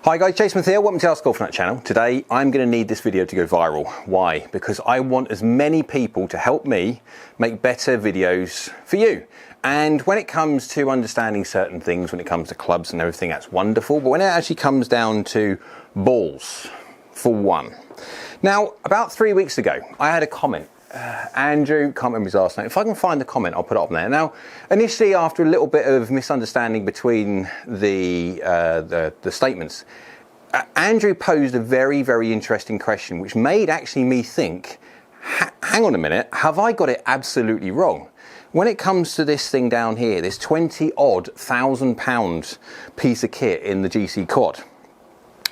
Hi guys, Jason Smith here, welcome to AskGolfNut channel. Today I'm going to need this video to go viral. Why? Because I want as many people to help me make better videos for you. And when it comes to understanding certain things, when it comes to clubs and everything, that's wonderful. But when it actually comes down to balls, for one. Now, about 3 weeks ago, I had a comment. Andrew, can't remember his last name. If I can find the comment, I'll put it up there. Now, initially, after a little bit of misunderstanding between the statements, Andrew posed a very, very interesting question, which made actually me think, hang on a minute, have I got it absolutely wrong? When it comes to this thing down here, this 20-odd £1,000 piece of kit in the GC quad,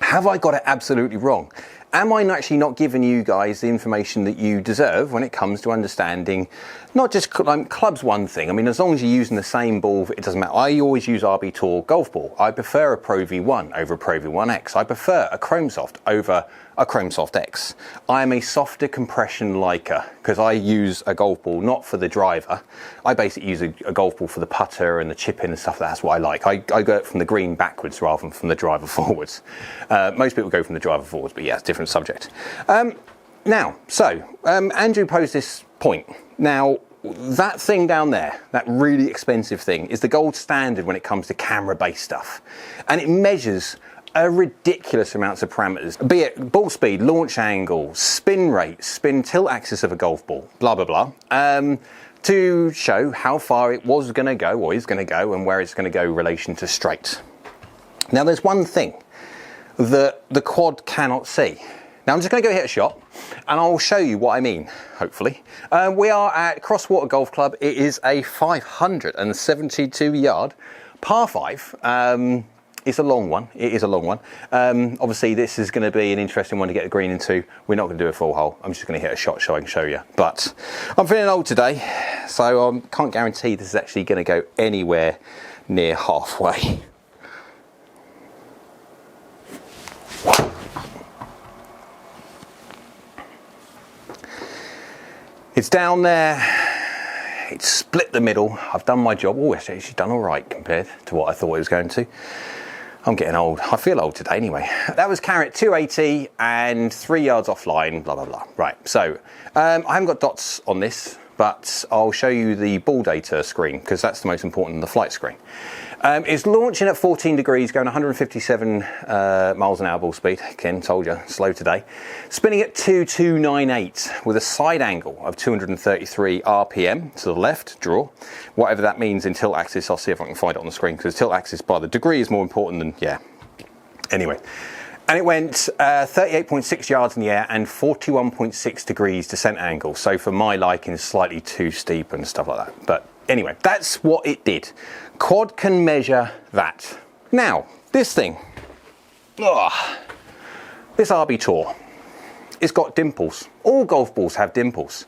have I got it absolutely wrong? Am I actually not giving you guys the information that you deserve when it comes to understanding not just clubs one thing? I mean, as long as you're using the same ball, it doesn't matter. I always use RB Tour golf ball. I prefer a Pro V1 over a Pro V1X. I prefer a Chrome Soft over a Chrome Soft X. I am a softer compression liker because I use a golf ball not for the driver. I basically use a golf ball for the putter and the chip in and stuff. That's what I like. I go it from the green backwards rather than from the driver forwards. Most people go from the driver forwards, but yeah, it's a different subject. Andrew posed this point. Now, that thing down there, that really expensive thing, is the gold standard when it comes to camera-based stuff. And it measures a ridiculous amounts of parameters, be it ball speed, launch angle, spin rate, spin tilt axis of a golf ball, blah, blah, blah, to show how far it was going to go or is going to go and where it's going to go in relation to straight. Now, there's one thing that the quad cannot see. Now, I'm just going to go hit a shot and I'll show you what I mean, hopefully. We are at Crosswater Golf Club. It is a 572 yard par 5. It's a long one. It is a long one. Obviously, this is going to be an interesting one to get the green into. We're not going to do a full hole. I'm just going to hit a shot so I can show you. But I'm feeling old today, so I can't guarantee this is actually going to go anywhere near halfway. It's down there. It's split the middle. I've done my job. Oh, it's actually done all right compared to what I thought it was going to. I'm getting old. I feel old today anyway. That was carrot 280 and 3 yards offline, blah, blah, blah. Right, so I haven't got dots on this, but I'll show you the ball data screen because that's the most important than the flight screen. It's launching at 14 degrees, going 157 miles an hour ball speed. Ken told you, slow today. Spinning at 2298 with a side angle of 233 RPM to the left, draw. Whatever that means in tilt axis, I'll see if I can find it on the screen because tilt axis by the degree is more important than, yeah. Anyway. And it went 38.6 yards in the air and 41.6 degrees descent angle. So for my liking, slightly too steep and stuff like that. But anyway, that's what it did. Quad can measure that. Now, this thing, this RB Tour, it's got dimples. All golf balls have dimples.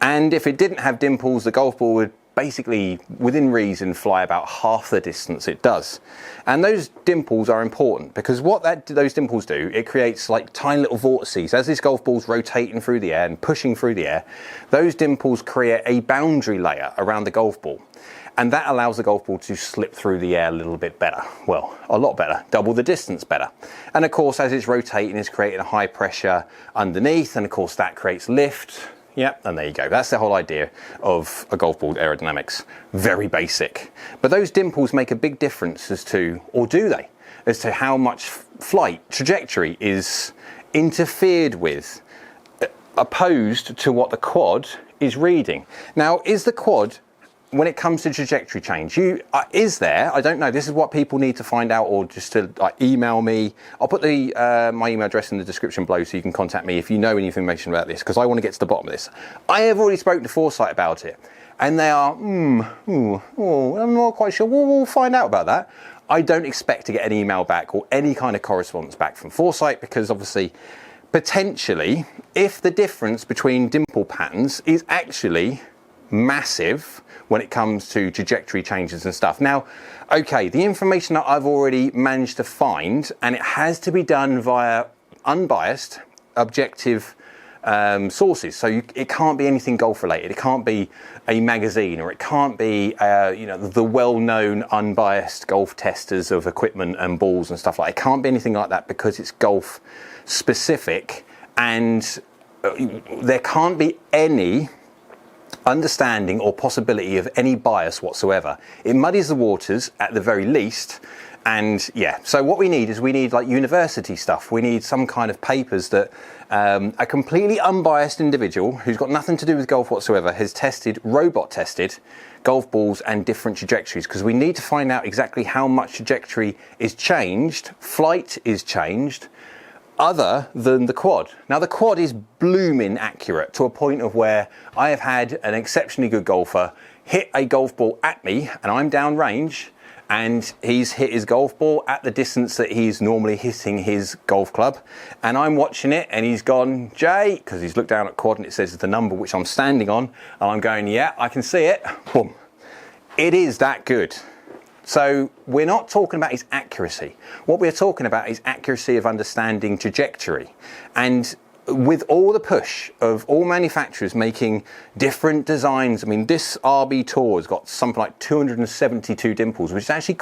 And if it didn't have dimples, the golf ball would basically, within reason, fly about half the distance it does. And those dimples are important because what those dimples do, it creates like tiny little vortices. As this golf ball's rotating through the air and pushing through the air, those dimples create a boundary layer around the golf ball. And that allows the golf ball to slip through the air a little bit better. Well, a lot better, double the distance better. And of course, as it's rotating, it's creating a high pressure underneath. And of course, that creates lift. Yep, and there you go. That's the whole idea of a golf ball aerodynamics. Very basic. But those dimples make a big difference as to, or do they, as to how much flight trajectory is interfered with, opposed to what the quad is reading. Now, is the quad, when it comes to trajectory change, is there? I don't know. This is what people need to find out, or just to email me. I'll put the my email address in the description below, so you can contact me if you know any information about this, because I want to get to the bottom of this. I have already spoken to Foresight about it, and they are, I'm not quite sure. We'll find out about that. I don't expect to get an email back or any kind of correspondence back from Foresight, because obviously, potentially, if the difference between dimple patterns is actually massive when it comes to trajectory changes and stuff. Now, okay, the information that I've already managed to find, and it has to be done via unbiased, objective sources. So it can't be anything golf related. It can't be a magazine, or it can't be the well-known unbiased golf testers of equipment and balls and stuff like that. It can't be anything like that because it's golf specific, and there can't be any understanding or possibility of any bias whatsoever. It muddies the waters at the very least. And yeah, so what we need is like university stuff. We need some kind of papers that a completely unbiased individual who's got nothing to do with golf whatsoever has robot tested golf balls and different trajectories, because we need to find out exactly how much trajectory is changed, flight is changed, other than the quad. Now the quad is blooming accurate to a point of where I have had an exceptionally good golfer hit a golf ball at me and I'm down range, and he's hit his golf ball at the distance that he's normally hitting his golf club, and I'm watching it and he's gone, Jay, because he's looked down at quad and it says the number which I'm standing on, and I'm going, yeah, I can see it. Boom. It is that good. So we're not talking about his accuracy. What we're talking about is accuracy of understanding trajectory. And with all the push of all manufacturers making different designs, I mean, this RB Tour has got something like 272 dimples, which is actually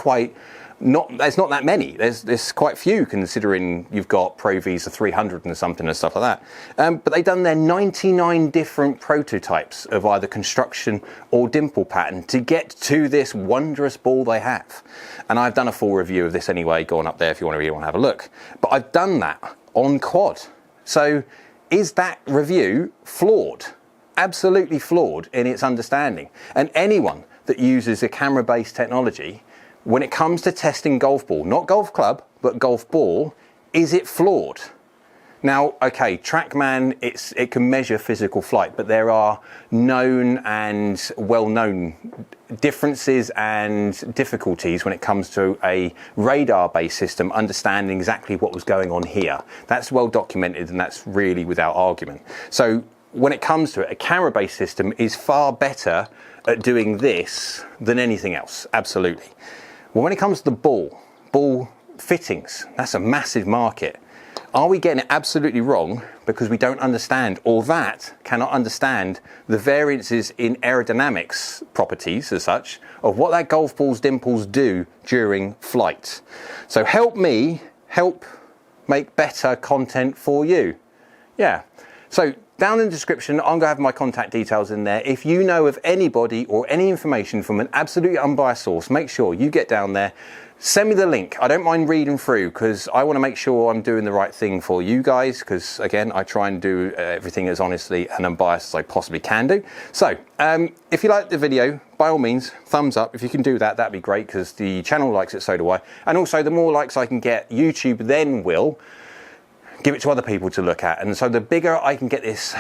there's not that many. There's quite few, considering you've got Pro Visa 300 and something and stuff like that. But they've done their 99 different prototypes of either construction or dimple pattern to get to this wondrous ball they have. And I've done a full review of this anyway. Go on up there if you want to really want to have a look. But I've done that on quad. So is that review flawed? Absolutely flawed in its understanding. And anyone that uses a camera-based technology, when it comes to testing golf ball, not golf club, but golf ball, is it flawed? Now, okay, TrackMan, it can measure physical flight, but there are known and well-known differences and difficulties when it comes to a radar-based system understanding exactly what was going on here. That's well documented, and that's really without argument. So when it comes to it, a camera-based system is far better at doing this than anything else, absolutely. Well, when it comes to the ball fittings, that's a massive market. Are we getting it absolutely wrong because we don't understand, or that cannot understand, the variances in aerodynamics properties as such of what that golf ball's dimples do during flight? So help me help make better content for you. Yeah. So down in the description, I'm going to have my contact details in there. If you know of anybody or any information from an absolutely unbiased source, make sure you get down there. Send me the link. I don't mind reading through, because I want to make sure I'm doing the right thing for you guys, because again, I try and do everything as honestly and unbiased as I possibly can do. So if you like the video, by all means, thumbs up. If you can do that, that'd be great, because the channel likes it, so do I. And also, the more likes I can get, YouTube then will give it to other people to look at. And so the bigger I can get this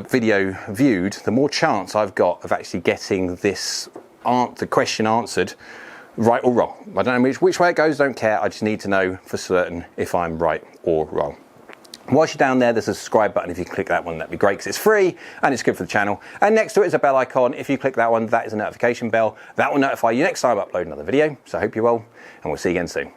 video viewed, the more chance I've got of actually getting the question answered, right or wrong. I don't know which way it goes, don't care. I just need to know for certain if I'm right or wrong. Whilst you're down there, there's a subscribe button. If you click that one, that'd be great, because it's free and it's good for the channel. And next to it is a bell icon. If you click that one, that is a notification bell. That will notify you next time I upload another video. So I hope you're well, and we'll see you again soon.